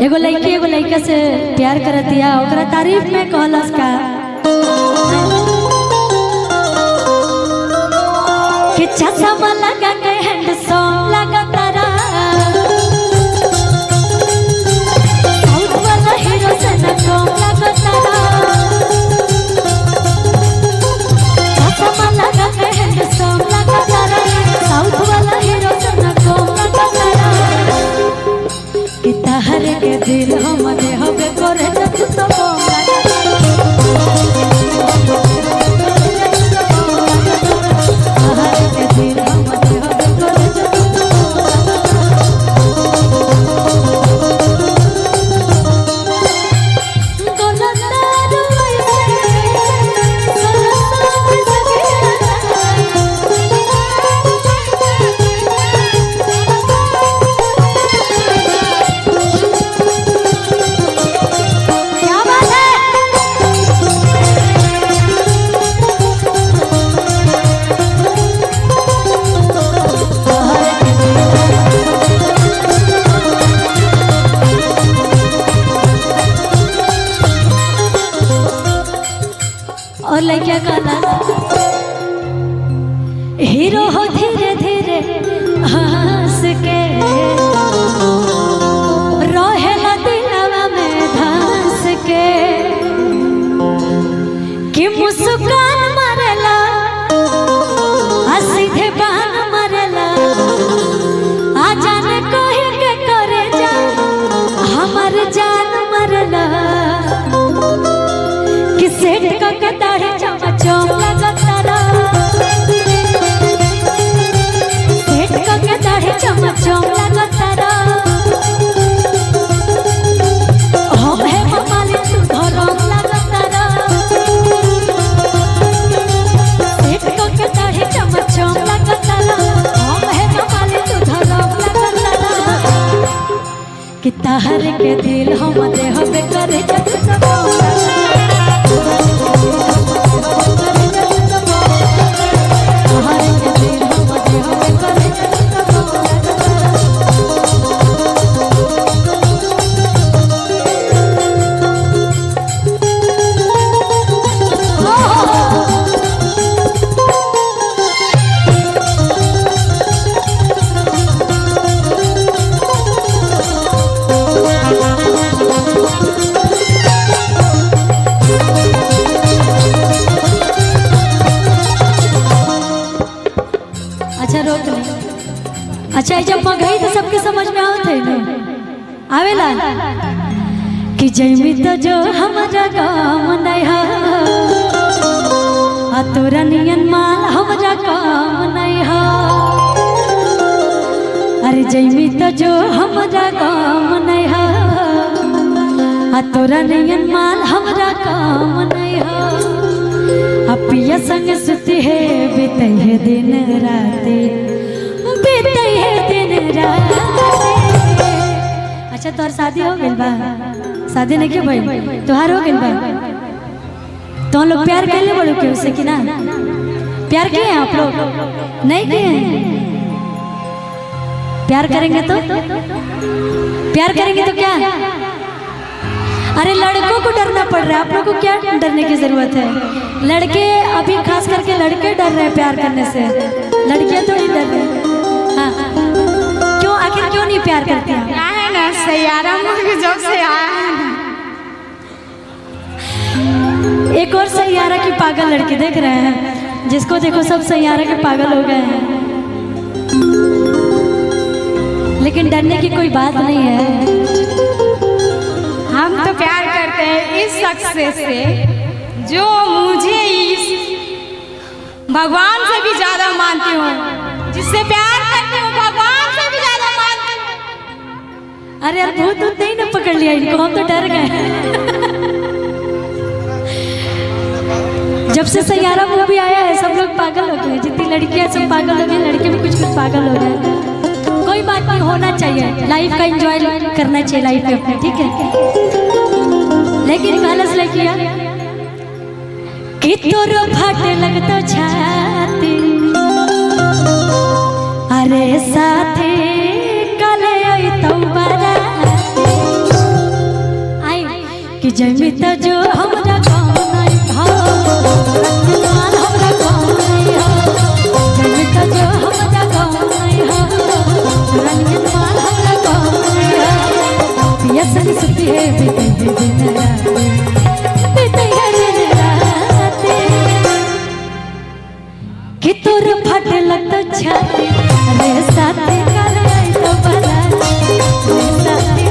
एगो लड़का से प्यार कर दिया, ओकरा तारीफ में कहलस का कि चश्मा लगा के हैंडसम लगा तारा, साउथ वाला हीरो से न कम लगा तारा, चश्मा लगा के हैंडसम लगा तारा, साउथ वाला हीरो से न कम लगा तारा, कि तहर के दिल हम दे होबे करे जब तो और लड़किया कहला हीरो हो धीरे धीरे हंस के रहेला दिलवा में धंस के, कि मुस्कान मरेला सीधे बान मरेला, आ जाने कोई के करे जा हमार जान मरेला, कि सेठ का दाढ़ी चमचम लगा तारा, सेठ का दाढ़ी चमचम लगा तारा, हम है मालिक तू धरम लगा तारा, सेठ का दाढ़ी चमचम लगा तारा, हम है मालिक तू धरम लगा तारा, कि तहर के दिल हम दे होबे करे जब तो अच्छा जब गई तो सबके समझ में आवत है ना आवेला, कि जैमी तो जो हमारा काम नहीं है, आ तोरा नियन माल हमारा काम नहीं है, अरे जैमी तो जो हमारा काम नहीं है, आ तोरा नियन माल हमारा काम नहीं है, पिया संग सुती है बीते है दिन राती, बीते है दिन राती। अच्छा तोहर शादी हो गइल बा? शादी नहीं क्यों भाई तोहार हो गइल बा? तो लोग प्यार कर ले बड़ो क्यों से कि ना प्यार किए हैं आप लोग? नहीं किए हैं? प्यार करेंगे तो क्या? अरे लड़कों को डरना पड़ रहा है, आप लोगों को क्या डरने की जरूरत है? लड़के अभी खास करके लड़के डर रहे हैं प्यार करने से, लड़कियां थोड़ी डर रही हैं। हाँ क्यों, आखिर क्यों नहीं प्यार करती हैं? क्या है ना सैयारा मुझे जब से आया है एक और सैयारा की पागल लड़की देख रहे हैं, जिसको देखो सब सैयारा के पागल हो गए हैं, लेकिन डरने की कोई बात नहीं है। हम तो प्यार करते हैं इस शख्स से जो मुझे इस भगवान से भी ज्यादा मानती हूँ, जिससे प्यार करती हूँ भगवान से भी ज्यादा मानती हूँ। अरे यार भूत नहीं ना पकड़ लिया इनको, हम तो डर गए। जब से सैयारा मूवी आया है सब लोग पागल हो गए, जितनी लड़कियां सब पागल हो गई, लड़के भी कुछ पागल हो गए। कोई बात नहीं, होना चाहिए, लाइफ का एंजॉय करना चाहिए लाइफ में अपने, ठीक है। लेकिन गलत लड़कियां कि तोरो फाटे लगतो छाती, अरे साथे कले आई तो बाराती, जमिता जो हमरा गाँव नहीं हो रंगीन हमरा गाँव नहीं हो जमिता जो हमरा गाँव नहीं हो रंगीन हमरा गाँव नहीं हो पियसन सुती है बीते दिन रात बीते दिन रात कि तोर फटे लगता छाती रे साथी कर आई तो बला रे साथी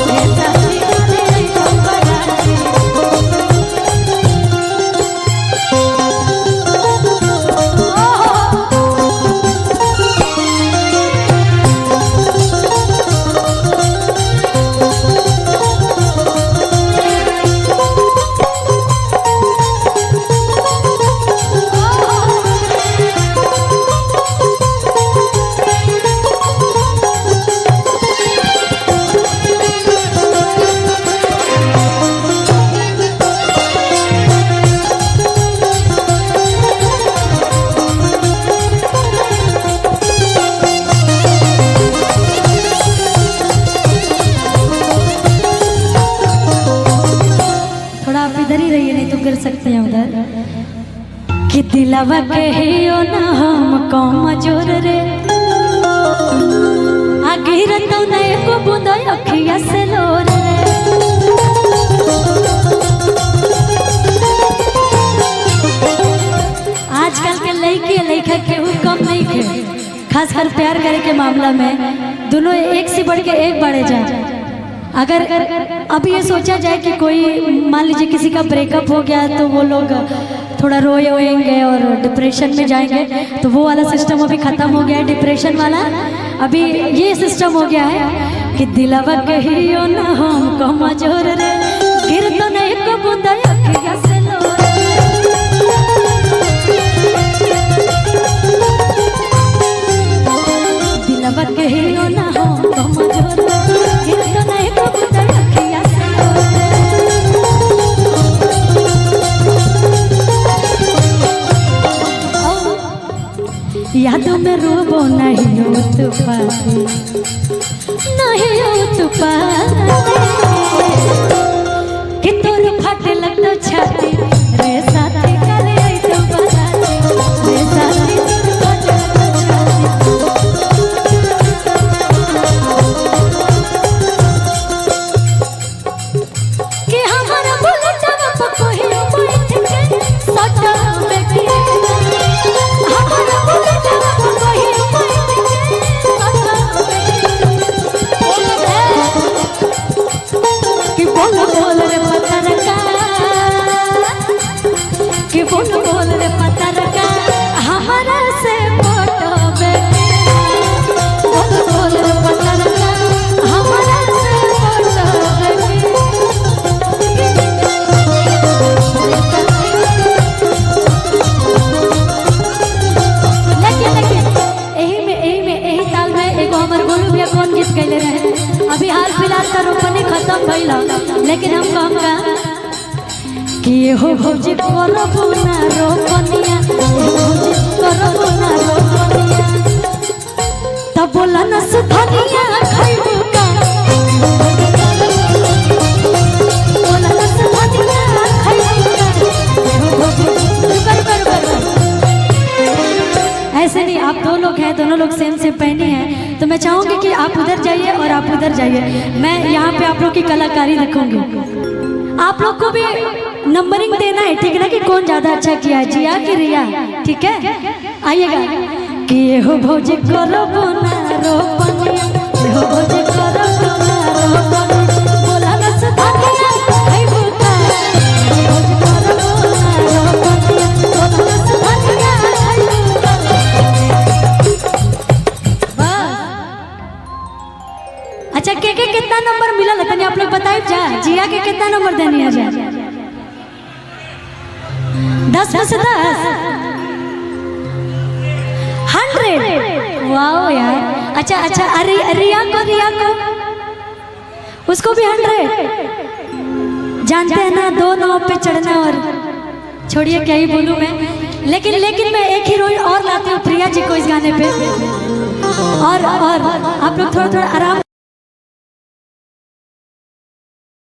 रे साथी कर आई तो बला कर सकते हैं उधर कि दिलवा कहियो ना हम कम जोर रे आगे रतो न एको बूंद अखिया से लोर रे आजकल के लड़के लड़का केहू कम नहीं खे खासकर प्यार करे के मामला में दोनों एक से बढ़ के एक बढ़े जाए। अगर अभी ये सोचा जाए कि कोई मान लीजिए किसी का ब्रेकअप हो गया तो वो लोग थोड़ा रोएंगे और डिप्रेशन में जाएंगे, तो वो वाला सिस्टम अभी ख़त्म हो गया है डिप्रेशन वाला। अभी ये सिस्टम हो गया है कि दिलवा कहियो ना हम कमजोर रे गिर तो नहीं को बूंदा अखिया से लोर दिलवा कहियो ना हम कमजोर गिर तो नहीं को बूंदा अखिया से यादों में रोबो नहीं हो तू पाते नहीं हो तू पाते कि तोर फटे लगतो छाती रे साथी काले आई तो बताते रे साथी फटे लगतो छाती कि हमारा बुलेट पर कोई बैठ के सटा में के हमारा बुलेट बोल रे पत्थर का हमारा से फोटो बेटे बोल रे पत्थर का हमारा से फोटो बेटे लेकिन यही ताल में एगो हमर गोलू भैया कौन गीत गैले रहे अभी हाल फिलहाल का रोपनी खत्म भइल लेकिन हम कहूँगा कि हो भौजी करबो ना रोपनिया भौजी करबो ना रोपनिया तब बोला ना सुधनिया खाइबो का बोला ना सुधनिया खाइबो का कर ऐसे नहीं। आप दो लोग हैं, दोनों लोग सेम पहने हैं, तो मैं चाहूंगी कि आप उधर जाइए और आप उधर जाइए। मैं यहाँ पे आप लोग की कलाकारी रखूंगी। आप लोग को भी नंबरिंग देना है, ठीक है ना, कि कौन ज्यादा अच्छा किया है, जिया कि रिया, ठीक है। आइएगा कि हो भौजी करबो ना रोपनिया हो भौजी करबो ना रोपनिया बोला ना सुधनिया खाइबो का भौजी करबो ना रोपनिया बोला ना सुधनिया खाइबो का। अच्छा के कितना नंबर मिला तनी आप लोग बताइए जा। जिया के कितना नंबर देनी है जा? 10 में से 10 100। वाओ यार। अच्छा रिया को उसको भी 100। जानते हैं ना, 2 नाव पे चढ़ना। और छोड़िए क्या ही बोलूं मैं, लेकिन मैं एक हीरोइन और लाती हूँ प्रिया जी को इस गाने पे। और आप लोग थोड़ा आराम